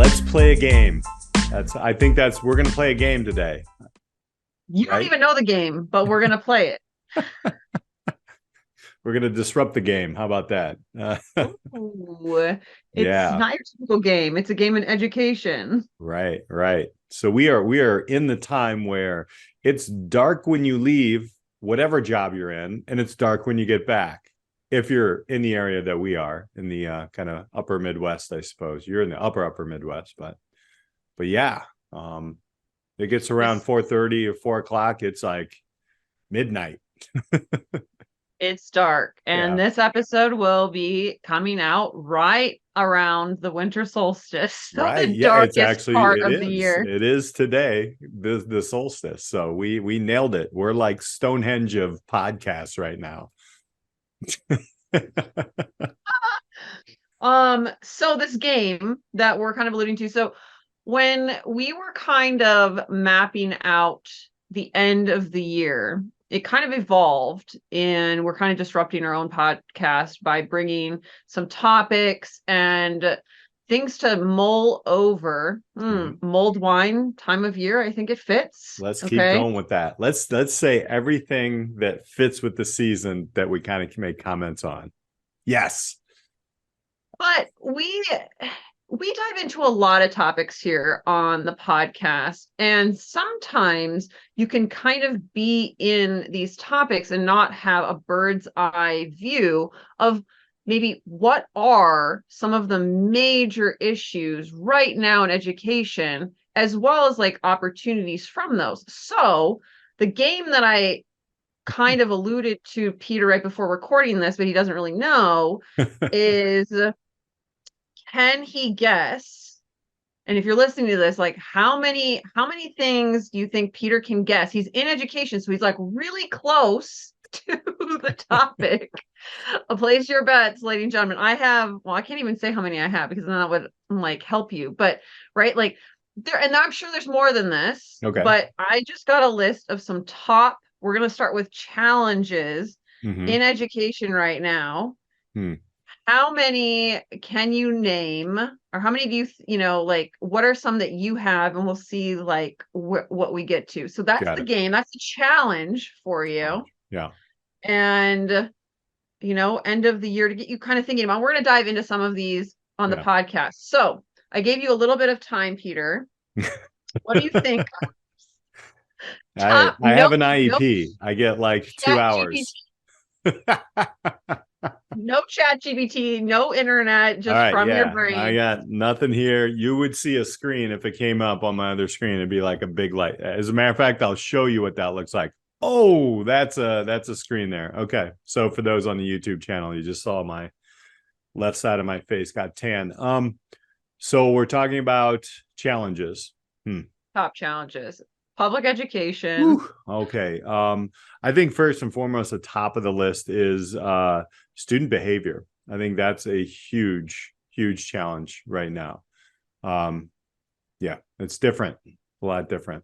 Let's play a game. We're going to play a game today. You don't even know the game, but we're going to play it. We're going to disrupt the game. How about that? Ooh, it's not your typical game. It's a game in education. Right. So we are in the time where it's dark when you leave whatever job you're in, and it's dark when you get back. If you're in the area that we are, in the kind of upper Midwest, I suppose. You're in the upper Midwest, but yeah, it gets around 4:30 or 4 o'clock. It's like midnight. It's dark, and this episode will be coming out right around the winter solstice. So right. the darkest part of the year. It is today, the solstice. So we nailed it. We're like Stonehenge of podcasts right now. So this game that we're kind of alluding to. So when we were kind of mapping out the end of the year, it kind of evolved, and we're kind of disrupting our own podcast by bringing some topics and things to mull over. Mulled wine, time of year, I think it fits. Let's keep going with that. Let's say everything that fits with the season that we kind of make comments on. Yes. But we dive into a lot of topics here on the podcast, and sometimes you can kind of be in these topics and not have a bird's eye view of maybe what are some of the major issues right now in education, as well as like opportunities from those. So the game that I kind of alluded to Peter right before recording this, but he doesn't really know, is can he guess? And if you're listening to this, like how many things do you think Peter can guess? He's in education, so he's like really close to the topic. Place your bets, ladies and gentlemen. I can't even say how many I have because then that would like help you. But right, like there, and I'm sure there's more than this. Okay. But I just got a list of some top. We're gonna start with challenges in education right now. How many can you name, or how many do you like, what are some that you have, and we'll see like what we get to. So that's the game. That's a challenge for you. Yeah. And end of the year to get you kind of thinking about. We're going to dive into some of these on the podcast. So I gave you a little bit of time, Peter. What do you think? I have an IEP. I get like 2 hours. No chat GPT, no internet, just from your brain. I got nothing here. You would see a screen if it came up on my other screen. It'd be like a big light. As a matter of fact, I'll show you what that looks like. Oh, that's a screen there. Okay. So for those on the YouTube channel, you just saw my left side of my face got tan. So we're talking about challenges. Top challenges. Public education. Whew. Okay. I think first and foremost, the top of the list is student behavior. I think that's a huge challenge right now. It's different, a lot different.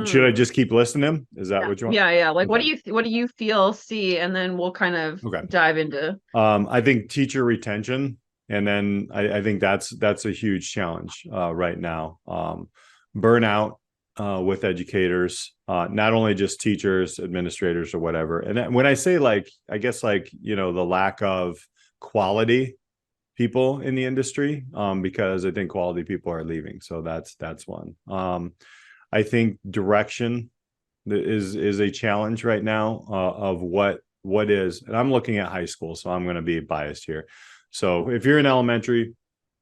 Should I just keep listening? Is that what you want? Yeah. Like, okay. What do you see, and then we'll kind of dive into. I think teacher retention, and then I think that's a huge challenge right now. Burnout with educators, not only just teachers, administrators, or whatever. And when I say like, I guess like the lack of quality people in the industry, because I think quality people are leaving. So that's one. I think direction is a challenge right now of what is, and I'm looking at high school, so I'm going to be biased here. So if you're in elementary,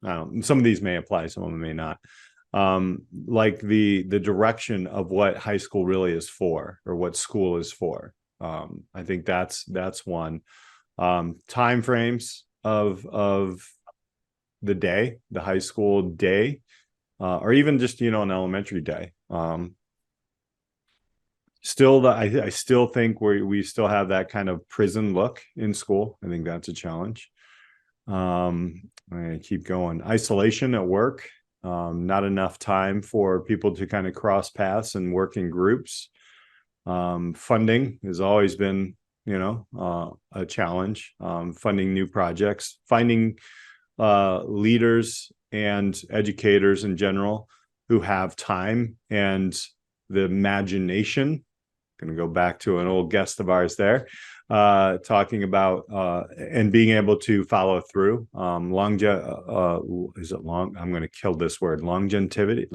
some of these may apply, some of them may not. Like the direction of what high school really is for, or what school is for. I think that's one. Time frames of the day, the high school day, or even just an elementary day. I still think we still have that kind of prison look in school. I think that's a challenge. I keep going. Isolation at work. Not enough time for people to kind of cross paths and work in groups. Funding has always been, a challenge. Funding new projects, finding leaders and educators in general who have time and the imagination. Going to go back to an old guest of ours there, talking about and being able to follow through. Is it long? I'm going to kill this word. Longevity.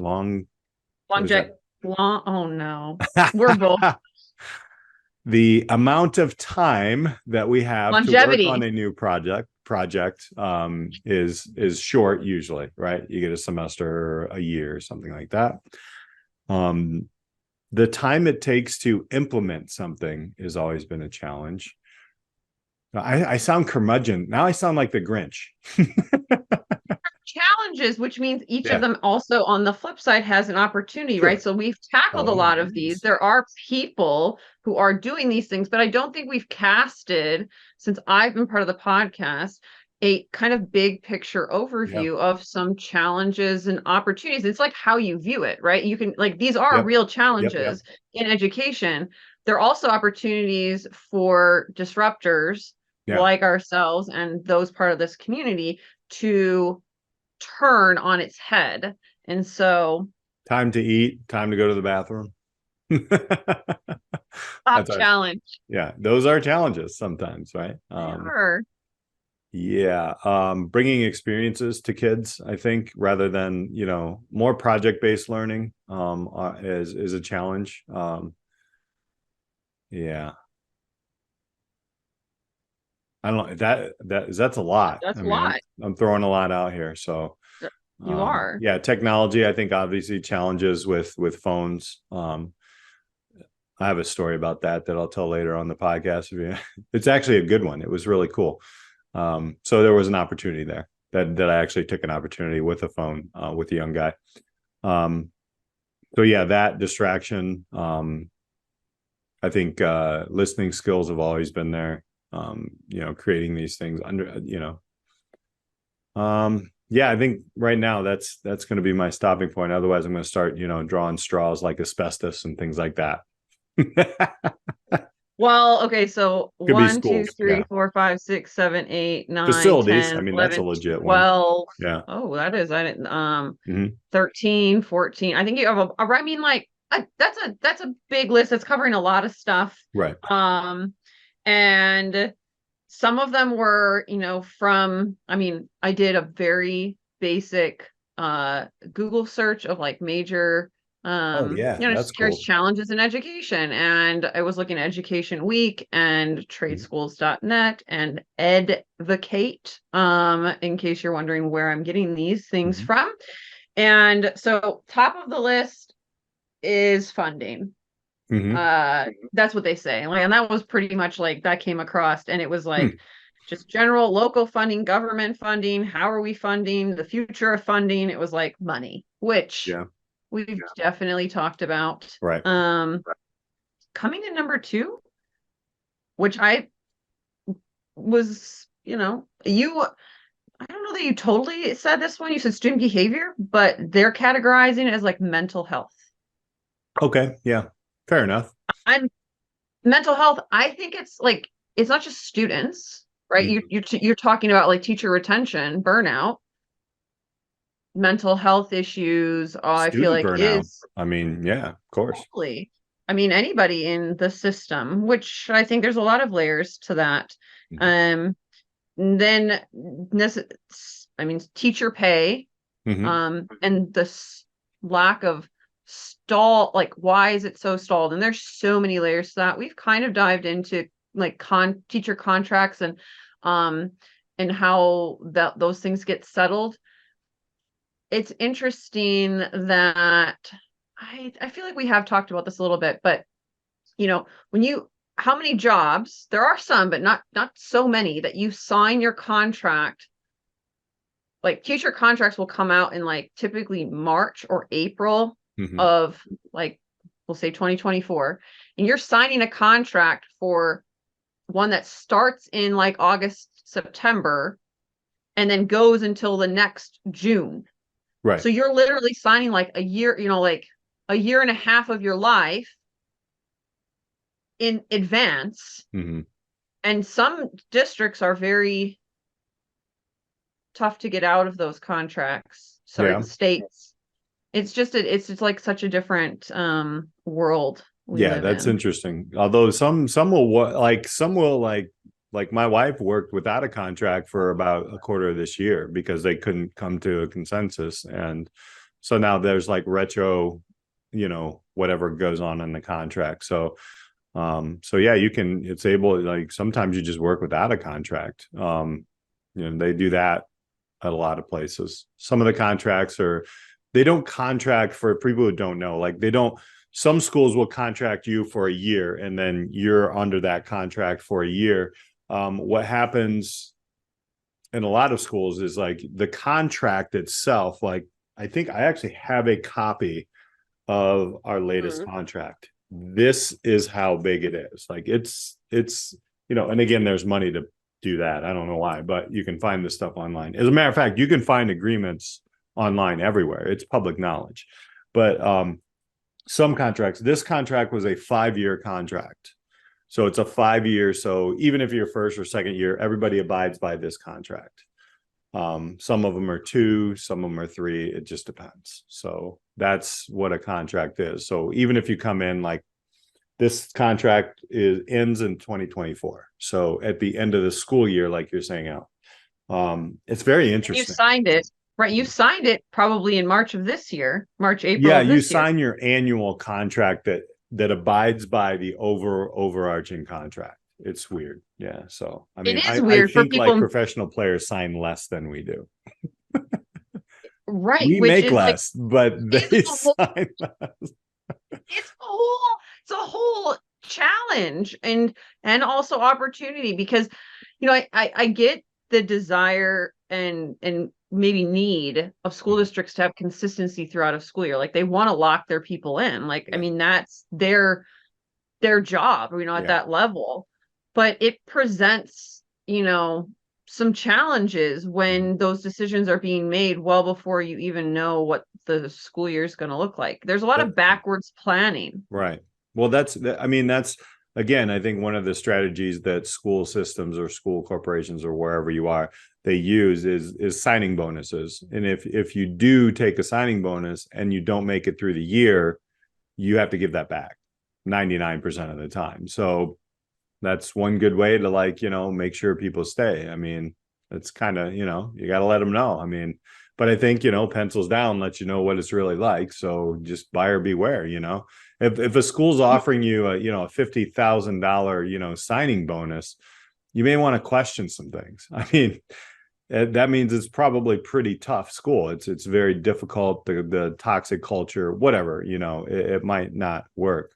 Oh no, we're both. The amount of time that we have to work Longevity. on a new project is short usually, right? You get a semester or a year or something like that. The time it takes to implement something has always been a challenge. I sound curmudgeon. Now I sound like the Grinch. Challenges, which means each Yeah. of them also on the flip side has an opportunity, Sure. right? So we've tackled a lot of these. There are people who are doing these things, but I don't think we've casted, since I've been part of the podcast, a kind of big picture overview of some challenges and opportunities. It's like how you view it, right? You can, like, these are real challenges in education. There are also opportunities for disruptors like ourselves and those part of this community to turn on its head. And so time to eat, time to go to the bathroom. top challenge. Yeah, those are challenges sometimes, right? Bringing experiences to kids, I think, rather than, more project-based learning is a challenge. I don't know, that's a lot. That's a lot. I'm throwing a lot out here. So you are. Yeah, technology, I think, obviously challenges with phones. I have a story about that I'll tell later on the podcast. It's actually a good one. It was really cool. So there was an opportunity there that I actually took an opportunity with a phone with a young guy. So yeah, that distraction. I think listening skills have always been there. Creating these things I think right now that's going to be my stopping point. Otherwise, I'm going to start, drawing straws like asbestos and things like that. Well, okay, so 1, 2, 3, 4, 5, 6, 7, 8, 9, facilities. 10, 11, that's a legit 12. One. Yeah. Oh, that is, I didn't 13, 14. I think you have that's a big list that's covering a lot of stuff. Right. And some of them were, I did a very basic Google search of like major that's curious cool. challenges in education. And I was looking at Education Week and tradeschools.net and Advocate, in case you're wondering where I'm getting these things from. And so top of the list is funding. That's what they say. And that was pretty much like that came across, and it was like just general local funding, government funding. How are we funding? The future of funding. It was like money, which we've definitely talked about. Right. Coming in number 2, which I was, I don't know that you totally said this one. You said student behavior, but they're categorizing it as like mental health. Okay. Yeah. Fair enough. And mental health, I think it's like, it's not just students, right? You're talking about like teacher retention, burnout, mental health issues. I feel like burnout. Is of course. Totally. Anybody in the system, which I think there's a lot of layers to that. Then teacher pay, and the lack of like why is it so stalled? And there's so many layers to that. We've kind of dived into like teacher contracts and how those things get settled. It's interesting that I feel like we have talked about this a little bit, but how many jobs, there are some, but not so many, that you sign your contract. Like teacher contracts will come out in like typically March or April of like, we'll say 2024. And you're signing a contract for one that starts in like August, September, and then goes until the next June. Right. So you're literally signing like a year, like a year and a half of your life in advance. And some districts are very tough to get out of those contracts. Sorry, Yeah. the states. It's just like such a different world we Yeah, live that's in. interesting. Although some will like my wife worked without a contract for about a quarter of this year because they couldn't come to a consensus. And so now there's like retro, whatever goes on in the contract. So yeah, it's able, like sometimes you just work without a contract. They do that at a lot of places. Some of the contracts they don't contract, for people who don't know, like some schools will contract you for a year and then you're under that contract for a year. What happens in a lot of schools is like the contract itself, like I think I actually have a copy of our latest contract. This is how big it is. Like it's, and again, there's money to do that. I don't know why, but you can find this stuff online. As a matter of fact, you can find agreements online everywhere. It's public knowledge. But some contracts, this contract was a 5-year contract. So it's a 5-year. So even if you're first or second year, everybody abides by this contract. Some of them are 2, some of them are 3. It just depends. So that's what a contract is. So even if you come in, like this contract ends in 2024. So at the end of the school year, like you're saying, Al, it's very interesting. You signed it, right? You signed it probably in March of this year, April Yeah, of you this year. sign your annual contract that abides by the overarching contract. It's weird. Yeah. So I mean, It is I weird for think like people, professional players sign less than we do. right? We Which make is like less, but they sign less. it's a whole challenge and also opportunity, because I get the desire and maybe need of school districts to have consistency throughout a school year. Like they want to lock their people in. Like, I mean, that's their job, at that level. But it presents, some challenges when those decisions are being made well before you even know what the school year is going to look like. There's a lot of backwards planning. Right. Well, that's again, I think one of the strategies that school systems or school corporations or wherever you are, they use is signing bonuses. And if you do take a signing bonus and you don't make it through the year, you have to give that back 99% of the time. So that's one good way to make sure people stay. I mean, it's kind of, you got to let them know. I mean, but I think, pencils down lets you know what it's really like. So just buyer beware, if a school's offering you a $50,000, signing bonus, you may want to question some things. I mean, that means it's probably pretty tough school. It's very difficult. The toxic culture, whatever, it might not work.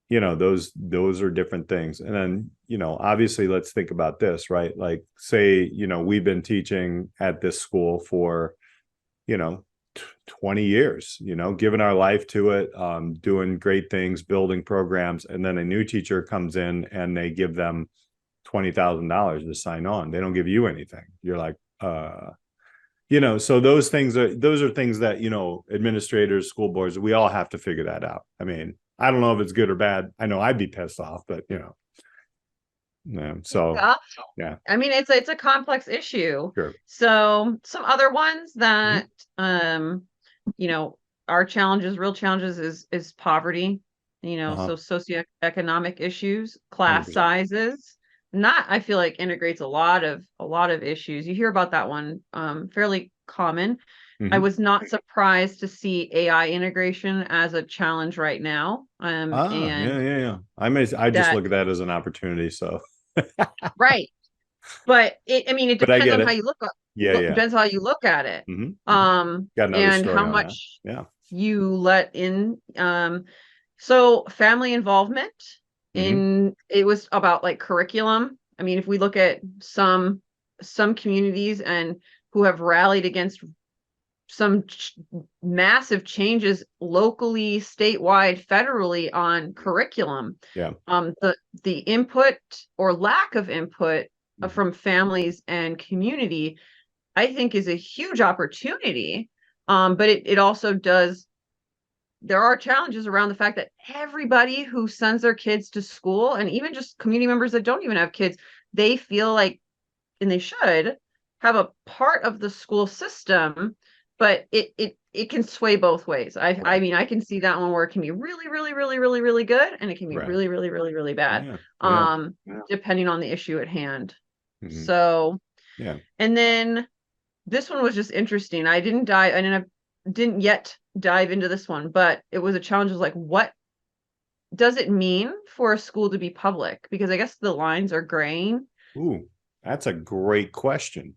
Those are different things. And then, obviously let's think about this, right? Like say, we've been teaching at this school for, 20 years, giving our life to it, doing great things, building programs. And then a new teacher comes in and they give them $20,000 to sign on. They don't give you anything. You're like, so those are things that, administrators, school boards, we all have to figure that out. I mean, I don't know if it's good or bad. I know I'd be pissed off, but yeah. I mean, it's a complex issue. Sure. So some other ones that are challenges, real challenges is poverty, so socioeconomic issues, class 100%. sizes. I feel like integrates a lot of issues. You hear about that one, fairly common. I was not surprised to see AI integration as a challenge right now. Yeah. I just look at that as an opportunity. So right. But it but I depends get on it. how you look at depends how you look at it. Got another And story how on much that. Yeah. you let in. So family involvement it was about like curriculum. I mean, if we look at some communities and who have rallied against some massive changes locally, statewide, federally on curriculum. Yeah. The input or lack of input from families and community, I think, is a huge opportunity. But it also does. There are challenges around the fact that everybody who sends their kids to school, and even just community members that don't even have kids, they feel like, and they should, have a part of the school system, but it can sway both ways. I Right. mean, I can see that one where it can be really, really, really, really, really good, and it can be Right. really, really, really, really bad, Yeah. Yeah. depending on the issue at hand. Hmm. So, Yeah. and then this one was just interesting. Didn't yet dive into this one, but it was a challenge. It was like, what does it mean for a school to be public? Because I guess the lines are graying. Ooh, that's a great question.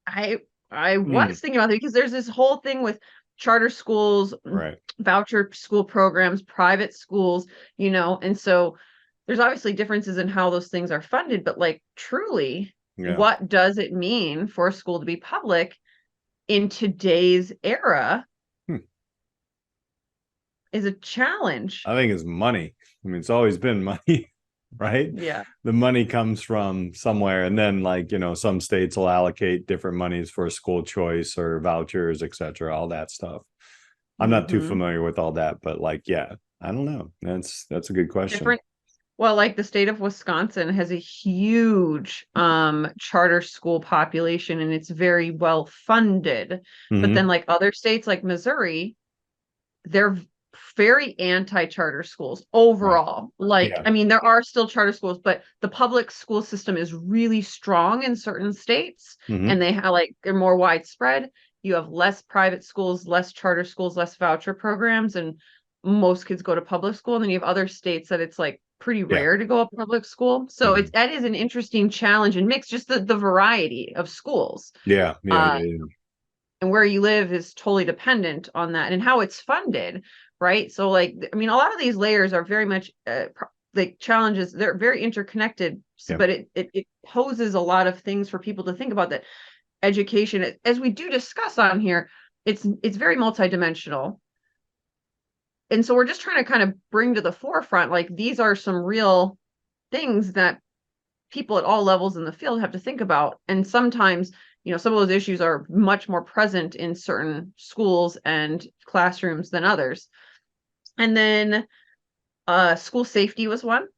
I I Hmm. was thinking about it because there's this whole thing with charter schools, Right. voucher school programs, private schools, and so there's obviously differences in how those things are funded, but like truly, Yeah. what does it mean for a school to be public in today's era Hmm. is a challenge. I think it's money. I mean, it's always been money, right? Yeah. The money comes from somewhere, and then some states will allocate different monies for school choice or vouchers, etc., all that stuff. I'm not too Hmm. familiar with all that, but yeah, I don't know. That's a good question. Different. Well, like the state of Wisconsin has a huge charter school population and it's very well funded. But then Hmm. like other states like Missouri, they're very anti-charter schools Right. overall. Like, Yeah. I mean, there are still charter schools, but the public school system is really strong in certain states and Hmm. they're more widespread. You have less private schools, less charter schools, less voucher programs, and most kids go to public school. And then you have other states that it's like pretty Yeah. rare to go to public school. So Hmm. that is an interesting challenge and mix, just the variety of schools. Yeah. Yeah. Uh, Yeah. and where you live is totally dependent on that and how it's funded, right? So like, I mean, a lot of these layers are very much like challenges. They're very interconnected, Yeah. but it poses a lot of things for people to think about. That education, as we do discuss on here, it's very multidimensional. And so we're just trying to kind of bring to the forefront, like these are some real things that people at all levels in the field have to think about. And sometimes, some of those issues are much more present in certain schools and classrooms than others. And then school safety was one,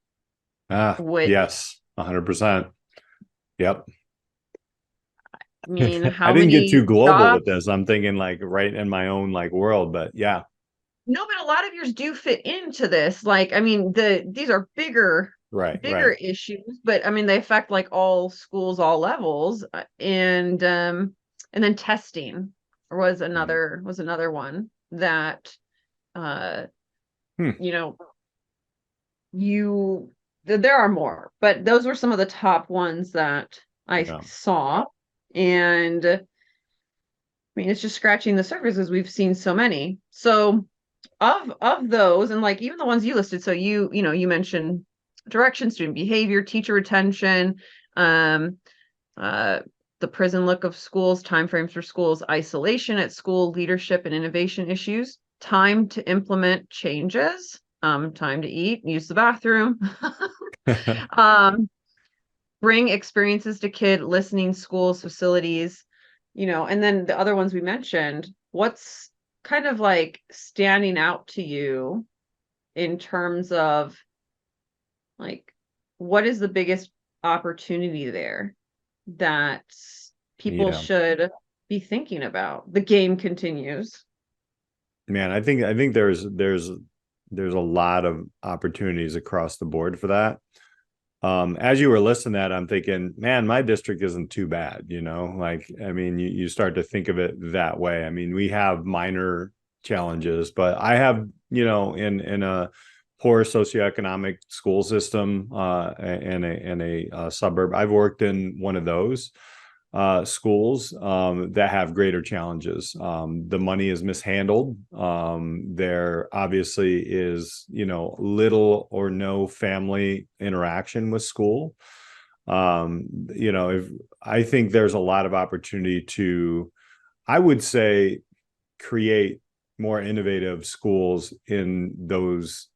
which, Yes. 100%. Yep. I mean, I how didn't get too many global with jobs? this. I'm thinking like right in my own world, but yeah. No, but a lot of yours do fit into this. Like, I mean, these are bigger Right. bigger Right. issues, but I mean they affect like all schools, all levels. And then testing Mhm. was another one that uh Hmm. you know you there are more, but those were some of the top ones that I Yeah. saw. And I mean it's just scratching the surface as we've seen so many. So of those, and like even the ones you listed, so you mentioned direction, student behavior, teacher retention, um uh the prison look of schools, timeframes for schools, isolation at school, leadership and innovation issues, time to implement changes, time to eat, use the bathroom, um bring experiences to kid, listening, schools, facilities, and then the other ones we mentioned. What's kind of like standing out to you in terms of like what is the biggest opportunity there that people Yeah. should be thinking about? The game continues. Man, I think there's a lot of opportunities across the board for that. As you were listening to that, I'm thinking, man, my district isn't too bad, like, I mean, you start to think of it that way. I mean, we have minor challenges, but I have, in a poor socioeconomic school system, in a suburb, I've worked in one of those schools that have greater challenges. The money is mishandled. There obviously is, little or no family interaction with school. If I think there's a lot of opportunity to, I would say, create more innovative schools in those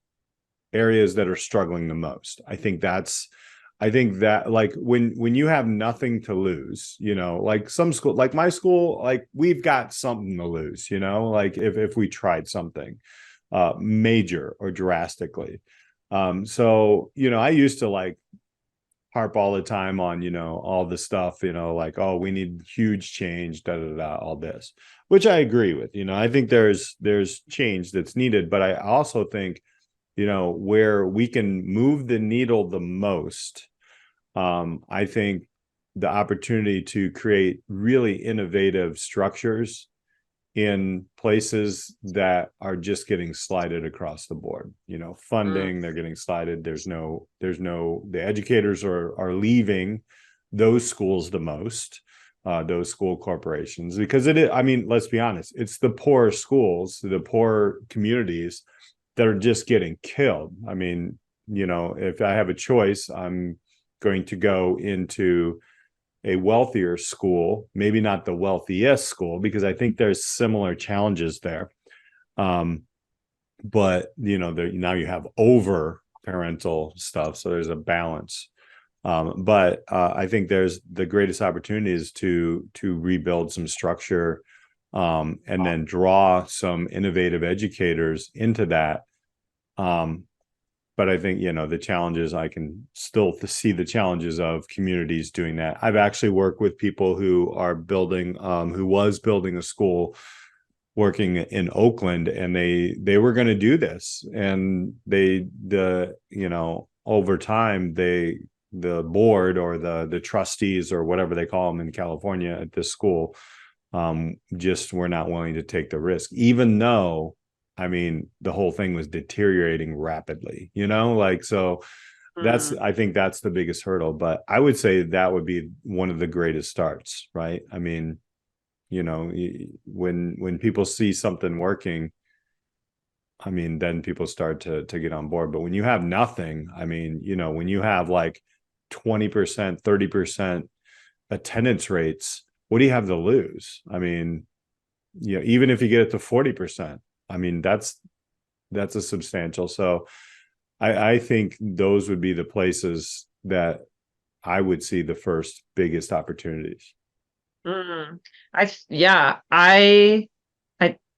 areas that are struggling the most. I think that like when you have nothing to lose, like some school, like my school, like we've got something to lose, like if we tried something major or drastically. So, I used to like harp all the time on, all the stuff, like, oh, we need huge change, da da da, all this, which I agree with. I think there's change that's needed, but I also think, where we can move the needle the most, I think the opportunity to create really innovative structures in places that are just getting slided across the board. Funding, they're getting slided. The educators are leaving those schools the most, those school corporations, because let's be honest, it's the poor schools, the poor communities that are just getting killed. If I have a choice, I'm going to go into a wealthier school, maybe not the wealthiest school, because I think there's similar challenges there. But now you have over parental stuff, so there's a balance. But I think there's the greatest opportunities to rebuild some structure, and then draw some innovative educators into that. But I think, the challenges, I can still see the challenges of communities doing that. I've actually worked with people who are building, who was building a school working in Oakland, and they were going to do this. And over time, the board or the trustees or whatever they call them in California at this school, just were not willing to take the risk, even though the whole thing was deteriorating rapidly, so I think that's the biggest hurdle. But I would say that would be one of the greatest starts, right? When people see something working, then people start to get on board. But when you have nothing, when you have like 20%, 30% attendance rates, what do you have to lose? Even if you get it to 40%, that's a substantial. So I think those would be the places that I would see the first biggest opportunities. I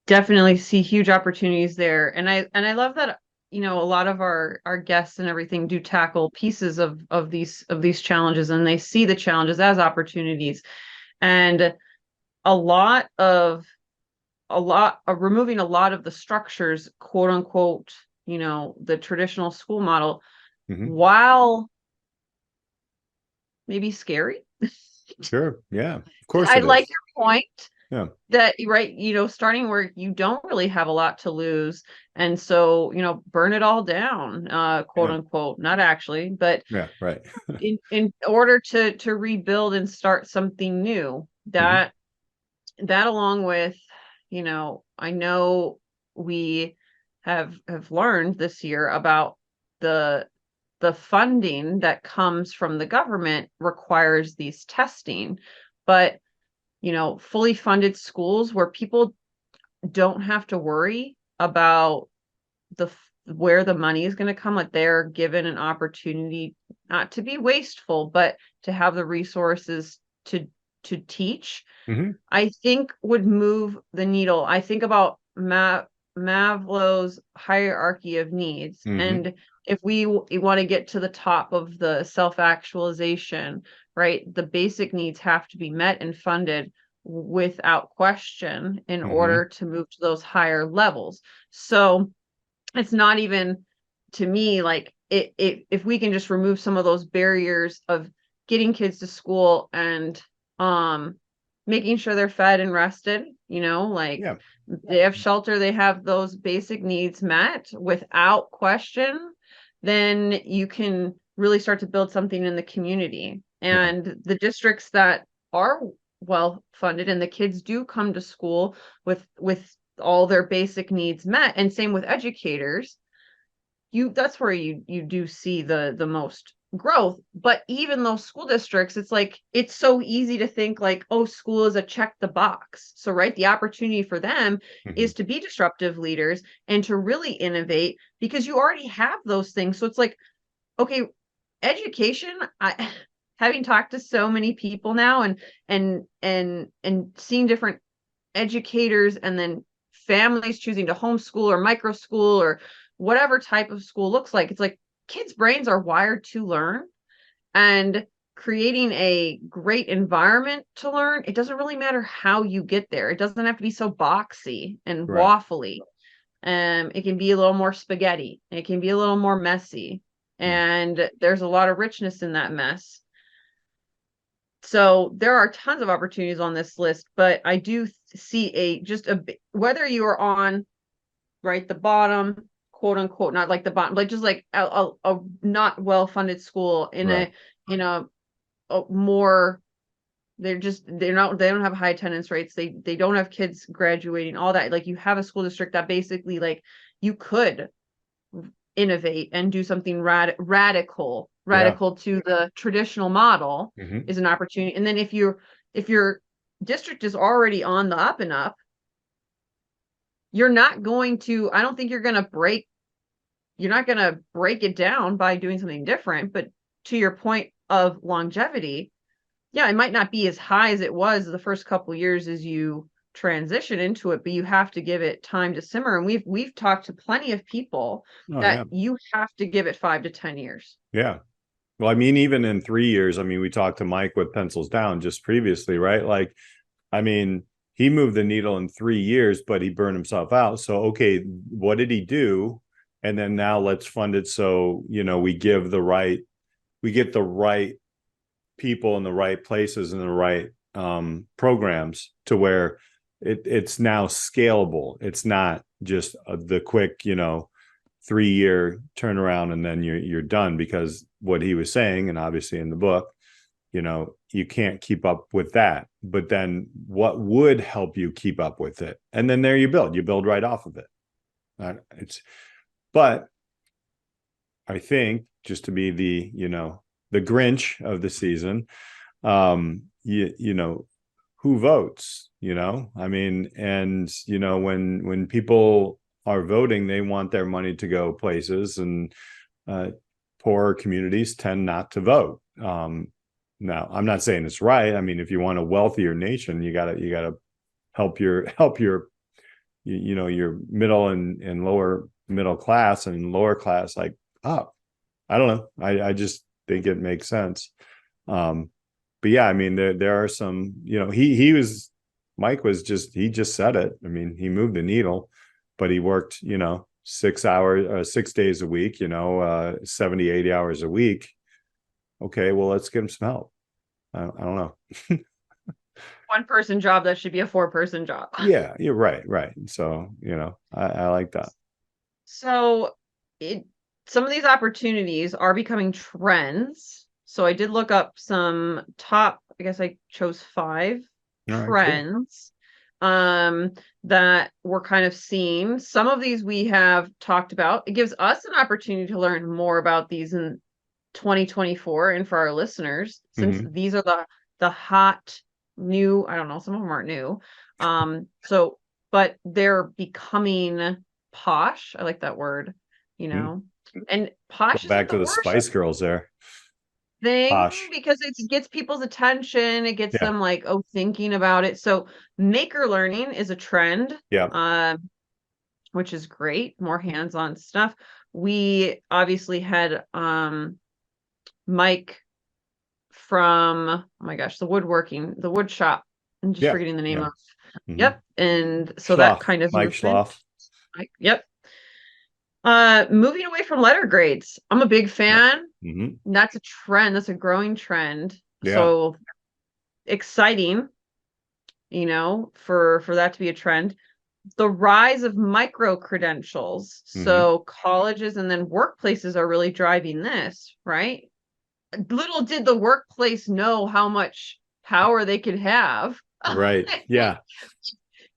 definitely see huge opportunities there. And I love that, a lot of our guests and everything do tackle pieces of these challenges, and they see the challenges as opportunities. And removing a lot of the structures, quote unquote, the traditional school model, while maybe scary. Sure. Yeah, of course. I like your point. Yeah. That, right, starting where you don't really have a lot to lose. And so, burn it all down, quote unquote, not actually, but yeah, right. in order to rebuild and start something new, that along with, I know we have learned this year about the funding that comes from the government requires these testing, but fully funded schools where people don't have to worry about where the money is going to come, like they're given an opportunity not to be wasteful, but to have the resources to teach, I think would move the needle. I think about Maslow's hierarchy of needs. And if we want to get to the top of the self-actualization, right, the basic needs have to be met and funded without question in order to move to those higher levels. So it's not even, to me, like if we can just remove some of those barriers of getting kids to school and making sure they're fed and rested, they have shelter, they have those basic needs met without question, then you can really start to build something in the community. And the districts that are well funded and the kids do come to school with all their basic needs met, and same with educators, that's where you do see the most growth. But even those school districts, it's like, it's so easy to think like, oh, school is a check the box. So, right, the opportunity for them is to be disruptive leaders and to really innovate, because you already have those things. So it's like, okay, education, having talked to so many people now and seeing different educators, and then families choosing to homeschool or micro school or whatever type of school looks like, it's like kids' brains are wired to learn. and creating a great environment to learn. It doesn't really matter how you get there. It doesn't have to be so boxy and Right. waffly. It can be a little more spaghetti. It can be a little more messy. And there's a lot of richness in that mess. So there are tons of opportunities on this list, but I do see whether you are on right the bottom, quote unquote, not like the bottom, like just like a not well-funded school in Right. a more they don't have high attendance rates. They don't have kids graduating, all that. Like you have a school district that basically like you could innovate and do something radical Yeah. to the traditional model Hmm. is an opportunity. And then if your district is already on the up and up, you're not going to, I don't think you're not going to break it down by doing something different. But to your point of longevity, yeah, it might not be as high as it was the first couple of years as you transition into it, but you have to give it time to simmer. And we've talked to plenty of people Oh yeah. that you have to give it 5 to 10 years. Yeah. Well, I mean, even in 3 years, I mean, we talked to Mike with Pencils Down just previously, right? Like, I mean, he moved the needle in 3 years, but he burned himself out. So, okay, what did he do? And then now let's fund it so, we get the right people in the right places and the right programs to where it's now scalable. It's not just the quick, 3-year turnaround and then you're done, because what he was saying, and obviously in the book, you can't keep up with that. But then what would help you keep up with it? And then there you build right off of it. But I think, just to be the Grinch of the season, who votes, I mean, and when people are voting, they want their money to go places, and poorer communities tend not to vote. Now, I'm not saying it's right. I mean, if you want a wealthier nation, you gotta help your your middle and lower middle class and lower class like up. I don't know. I just think it makes sense. But yeah, I mean, there are some, he just said it. I mean, he moved the needle, but he worked, 6 days a week, 70, 80 hours a week. Okay, well, let's get him some help. I don't know. One person job that should be a 4-person job. Yeah, you're right. So, I like that. So some of these opportunities are becoming trends. So I did look up some top, I guess I chose 5 trends, cool, that we're kind of seeing. Some of these we have talked about. It gives us an opportunity to learn more about these in 2024, and for our listeners, since these are the hot new, I don't know, some of them aren't new. But they're becoming posh. I like that word, and posh Go is back to the worst Spice Girls there. thing, Posh. because it gets people's attention. It gets Yeah. them like, oh, thinking about it. So maker learning is a trend. Yeah. Which is great. More hands-on stuff. We obviously had Mike from, oh my gosh, the wood shop. I'm just forgetting the name of. Yep. And so that kind of Mike Schloff. Yep. Moving away from letter grades. I'm a big fan. That's a trend. That's a growing trend. Yeah. So exciting, for that to be a trend. The rise of micro credentials. So colleges and then workplaces are really driving this, right? Little did the workplace know how much power they could have. Right. Yeah.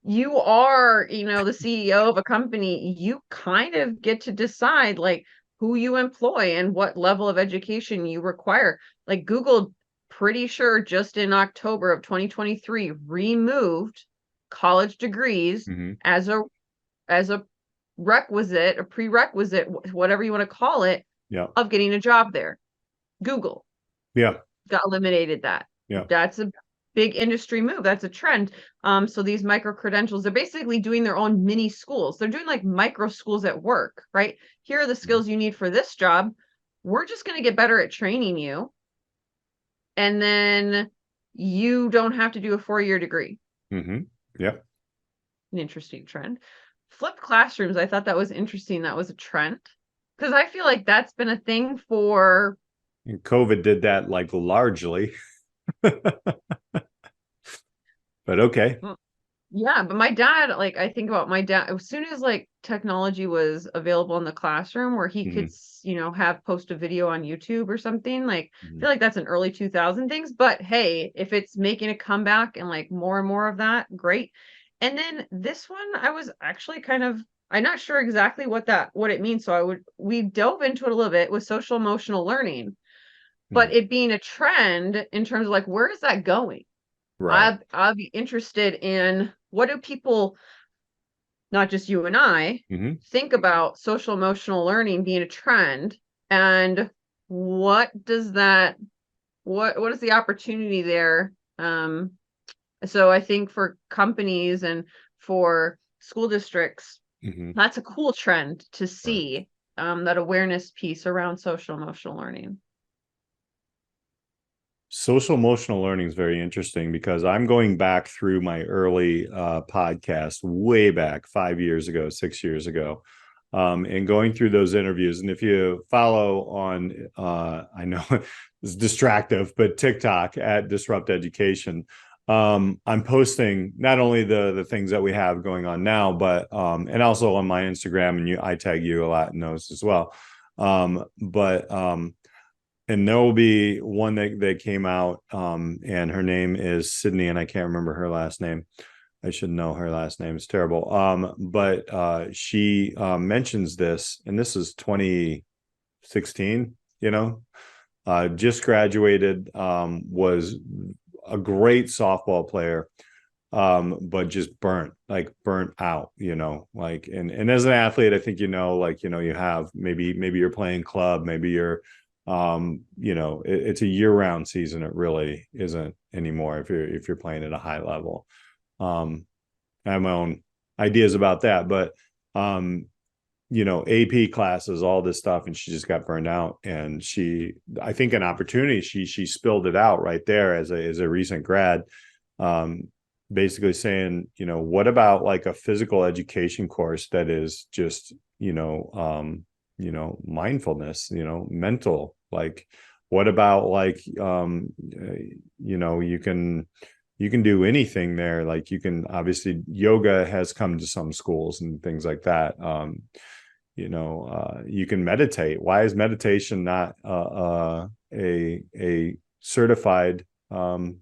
You are, the CEO of a company. You kind of get to decide like who you employ and what level of education you require. Like Google, pretty sure just in October of 2023, removed college degrees as a requisite, a prerequisite, whatever you want to call it, of getting a job there. Google got eliminated that. That's a big industry move. That's a trend. So these micro credentials, they're basically doing their own mini schools. They're doing like micro schools at work, right? Here are the skills you need for this job. We're just going to get better at training you. and then you don't have to do a 4-year degree. Yep. An interesting trend. Flipped classrooms, I thought that was interesting. That was a trend, because I feel like that's been a thing for And COVID did that like largely. But okay. yeah, but my dad, like, I think about my dad, as soon as like technology was available in the classroom where he could, have post a video on YouTube or something, like, I feel like that's an early 2000 things, but hey, if it's making a comeback and like more and more of that, great. And then this one, I was actually I'm not sure exactly what it means. So we dove into it a little bit with social emotional learning, but it being a trend in terms of like, where is that going? Right. I'll be interested in, what do people, not just you and I, think about social emotional learning being a trend, and what does that what is the opportunity there? So I think for companies and for school districts, that's a cool trend to Right. see, that awareness piece around social emotional learning. Social emotional learning is very interesting because I'm going back through my early podcast way back 5 years ago, 6 years ago, and going through those interviews. And if you follow on, I know it's distractive, but TikTok at Disrupt Education, I'm posting not only the things that we have going on now, but and also on my Instagram, and I tag you a lot in those as well. But and there will be one that came out, and her name is Sydney, and I can't remember her last name. I should know her last name. It's terrible. But she mentions this, and this is 2016. Just graduated, was a great softball player, but just burnt out. Like, and as an athlete, I think you have maybe you're playing club, maybe you're it's a year-round season. It really isn't anymore if you're playing at a high level. I have my own ideas about that, but AP classes, all this stuff, and she just got burned out. And I think an opportunity, she spilled it out right there as a recent grad, basically saying, what about like a physical education course that is just, mindfulness, mental, like, what about like, you can do anything there. Like, you can, obviously yoga has come to some schools and things like that. You can meditate. Why is meditation not a certified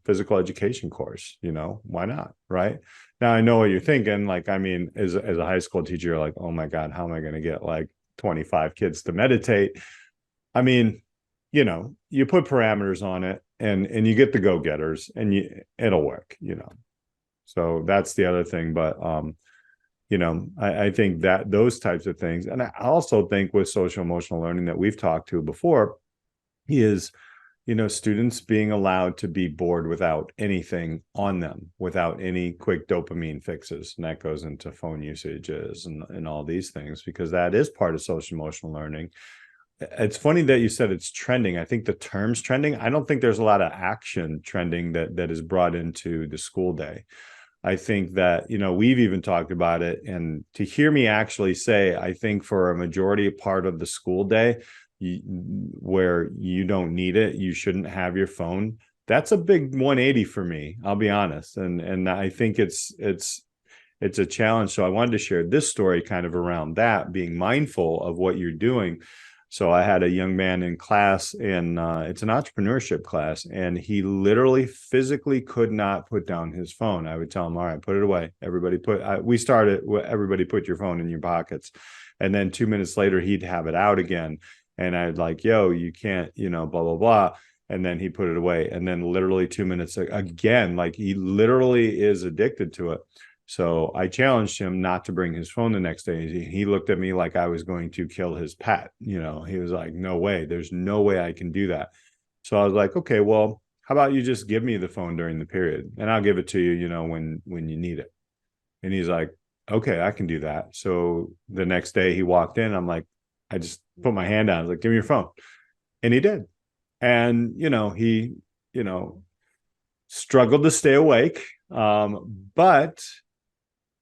physical education course? Why not? Right. Now, I know what you're thinking. Like, I mean, as a high school teacher, you're like, oh my God, how am I going to get like 25 kids to meditate? I mean, you put parameters on it, and you get the go-getters, and it'll work. So that's the other thing. But I think that those types of things, and I also think with social emotional learning that we've talked to before, is students being allowed to be bored without anything on them, without any quick dopamine fixes. And that goes into phone usages and all these things, because that is part of social emotional learning. It's funny that you said it's trending. I think the term's trending. I don't think there's a lot of action trending that is brought into the school day. I think that, we've even talked about it. And to hear me actually say, I think for a majority part of the school day, where you don't need it, you shouldn't have your phone. That's a big 180 for me, I'll be honest. And I think it's a challenge. So I wanted to share this story kind of around that, being mindful of what you're doing. So I had a young man in class, and it's an entrepreneurship class, and he literally physically could not put down his phone. I would tell him, all right, put it away. Everybody everybody put your phone in your pockets. And then 2 minutes later, he'd have it out again. And I'd like, yo, you can't, blah, blah, blah. And then he put it away. And then literally 2 minutes again, like, he literally is addicted to it. So I challenged him not to bring his phone the next day. He looked at me like I was going to kill his pet. He was like, no way, there's no way I can do that. So I was like, okay, well, how about you just give me the phone during the period, and I'll give it to you, when you need it. And he's like, okay, I can do that. So the next day he walked in, I'm like, I just put my hand down. I was like, give me your phone. And he did. And, struggled to stay awake. But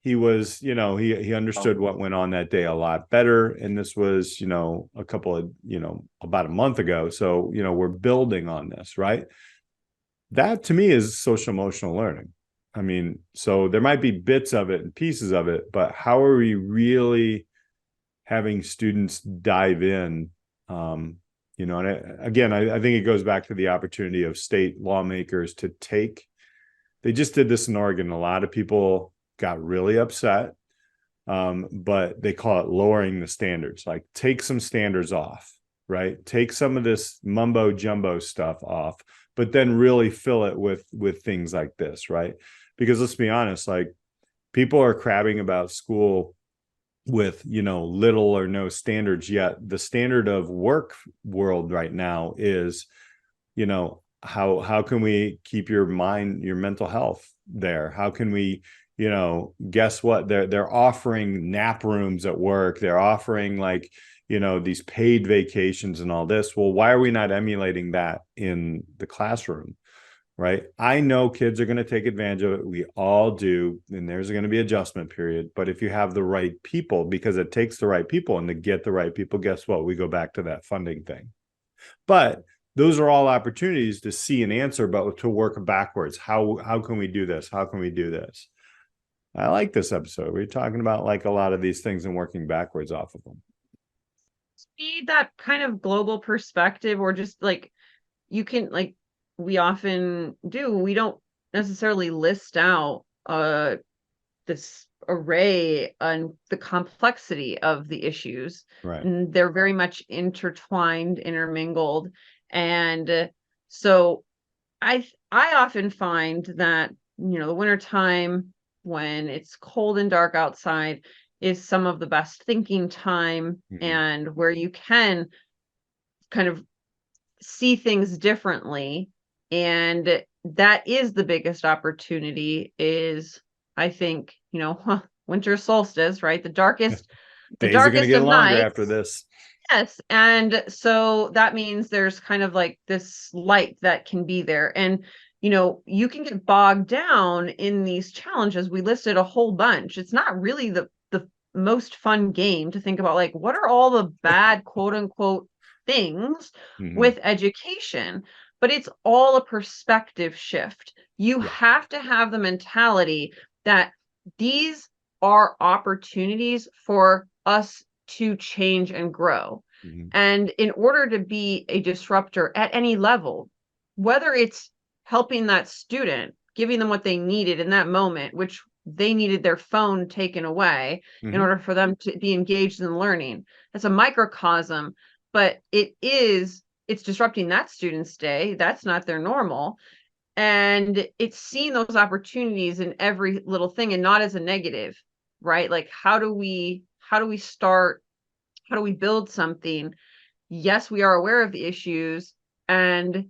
he was, he understood what went on that day a lot better. And this was, about a month ago. So, we're building on this, right? That to me is social emotional learning. I mean, so there might be bits of it and pieces of it, but how are we really having students dive in? And again, I think it goes back to the opportunity of state lawmakers to they just did this in Oregon. A lot of people got really upset, but they call it lowering the standards. Like, take some standards off, right? Take some of this mumbo jumbo stuff off, but then really fill it with things like this, right? Because let's be honest, like, people are crabbing about school with, little or no standards, yet the standard of work world right now is, how can we keep your mental health there? How can we, guess what? They're offering nap rooms at work. They're offering, like, these paid vacations and all this. Well, why are we not emulating that in the classroom? Right. I know kids are going to take advantage of it. We all do. And there's going to be adjustment period. But if you have the right people, because it takes the right people, and to get the right people, guess what? We go back to that funding thing. But those are all opportunities to see an answer, but to work backwards. How can we do this? How can we do this? I like this episode. We're talking about, like, a lot of these things and working backwards off of them. See that kind of global perspective, or just like, you can, like, we often do, we don't necessarily list out this array and the complexity of the issues. Right. And they're very much intertwined, intermingled. And so I often find that, the wintertime, when it's cold and dark outside, is some of the best thinking time, and where you can kind of see things differently. And that is the biggest opportunity, is, I think, winter solstice, right? The darkest Days are going to get of longer nights. after this. Yes. And so that means there's kind of like this light that can be there. And, you can get bogged down in these challenges. We listed a whole bunch. It's not really the most fun game to think about, like, what are all the bad, quote unquote, things with education? But it's all a perspective shift. You have to have the mentality that these are opportunities for us to change and grow. And in order to be a disruptor at any level, whether it's helping that student, giving them what they needed in that moment, which they needed their phone taken away in order for them to be engaged in learning. That's a microcosm, but it's disrupting that student's day. That's not their normal. And it's seeing those opportunities in every little thing, and not as a negative, right? Like, how do we build something? Yes, we are aware of the issues. And,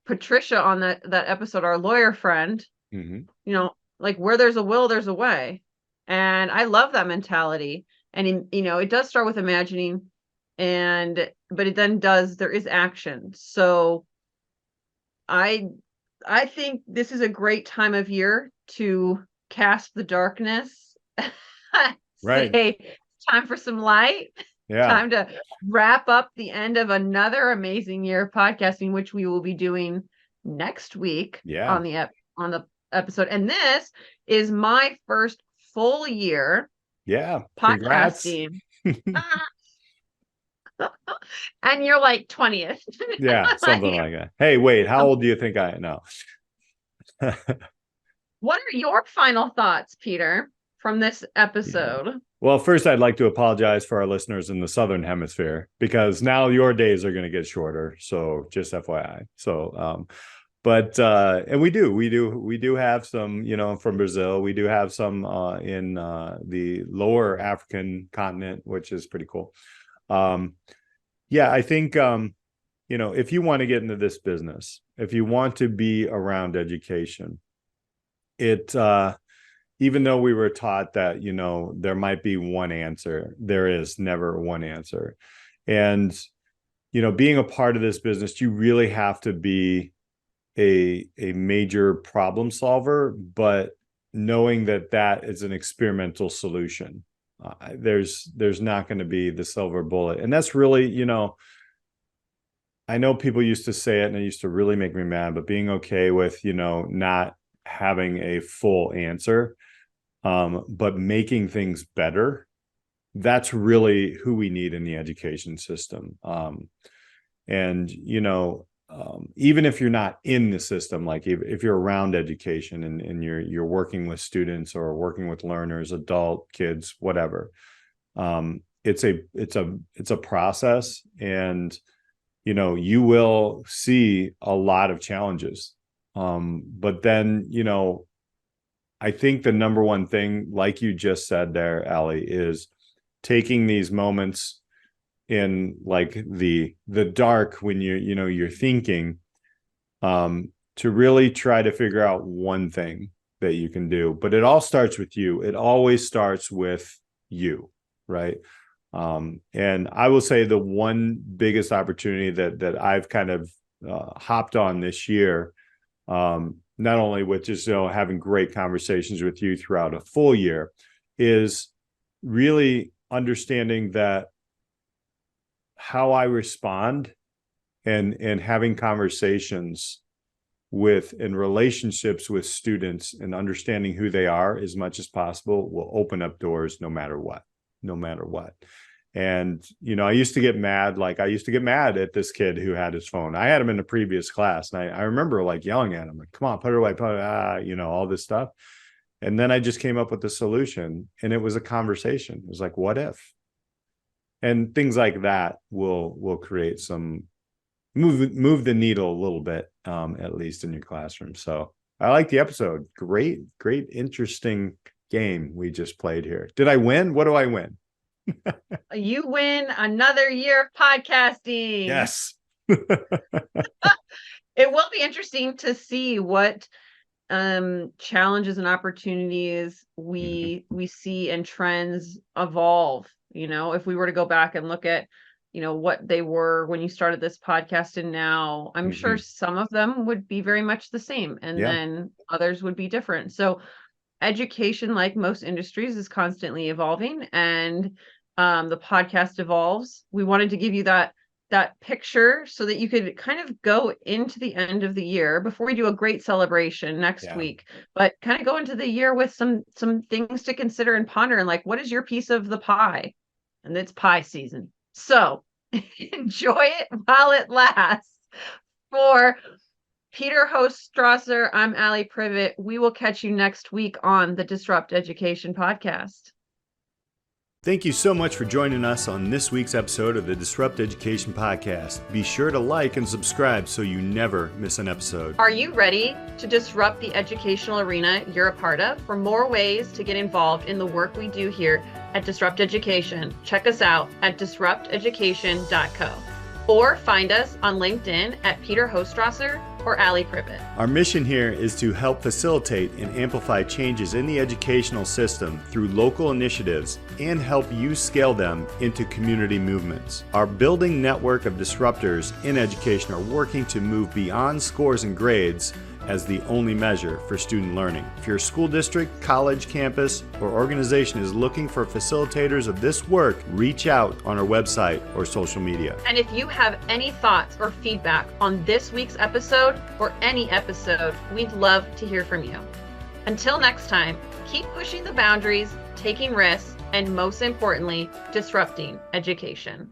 Patricia on that episode, our lawyer friend, like, where there's a will, there's a way. And I love that mentality. And, it does start with imagining, but it then there is action. So I think this is a great time of year to cast the darkness. Right. Say, it's time for some light. Yeah. Time to wrap up the end of another amazing year of podcasting, which we will be doing next week on the episode. And this is my first full year podcasting. And you're like 20th. Yeah, something like that. Hey, wait, how old do you think I know? What are your final thoughts, Peter, from this episode? Well, first, I'd like to apologize for our listeners in the Southern Hemisphere, because now your days are going to get shorter. So just FYI. So, and we do have some, from Brazil. We do have some in the lower African continent, which is pretty cool. I think, if you want to get into this business, if you want to be around education, even though we were taught that, there might be one answer, there is never one answer. And, being a part of this business, you really have to be a major problem solver, but knowing that that is an experimental solution. There's not going to be the silver bullet. And that's really, I know people used to say it and it used to really make me mad, but being okay with, not having a full answer, but making things better, that's really who we need in the education system. And, even if you're not in the system, like if you're around education and you're working with students or working with learners, adult kids, whatever, it's a process, and you will see a lot of challenges, but then I think the number one thing, like you just said there, Alli, is taking these moments in like the dark when you're thinking, to really try to figure out one thing that you can do. But it all starts with you. It always starts with you, right? And I will say the one biggest opportunity that I've kind of hopped on this year, not only with just having great conversations with you throughout a full year, is really understanding that how I respond and having conversations with and relationships with students and understanding who they are as much as possible will open up doors no matter what. And, I used to get mad. Like I used to get mad at this kid who had his phone. I had him in the previous class, and I remember like yelling at him, like, come on, put it away, all this stuff. And then I just came up with a solution, and it was a conversation. It was like, what if? And things like that will create some move the needle a little bit, at least in your classroom. So I like the episode. Great, interesting game we just played here. Did I win? What do I win? You win another year of podcasting. Yes. It will be interesting to see what challenges and opportunities we see and trends evolve. If we were to go back and look at what they were when you started this podcast and now, I'm sure some of them would be very much the same, and then others would be different. So education, like most industries, is constantly evolving, and the podcast evolves. We wanted to give you that picture so that you could kind of go into the end of the year before we do a great celebration next week, but kind of go into the year with some things to consider and ponder, and like, what is your piece of the pie? And it's pie season. So enjoy it while it lasts. For Peter Hostrawser, I'm Alli Privitt. We will catch you next week on the Disrupt Education podcast. Thank you so much for joining us on this week's episode of the Disrupt Education podcast. Be sure to like and subscribe so you never miss an episode. Are you ready to disrupt the educational arena you're a part of? For more ways to get involved in the work we do here at Disrupt Education, check us out at disrupteducation.co or find us on LinkedIn at Peter Hostrawser or Alli Privitt. Our mission here is to help facilitate and amplify changes in the educational system through local initiatives and help you scale them into community movements. Our building network of disruptors in education are working to move beyond scores and grades as the only measure for student learning. If your school district, college, campus, or organization is looking for facilitators of this work, reach out on our website or social media. And if you have any thoughts or feedback on this week's episode or any episode, we'd love to hear from you. Until next time, keep pushing the boundaries, taking risks, and most importantly, disrupting education.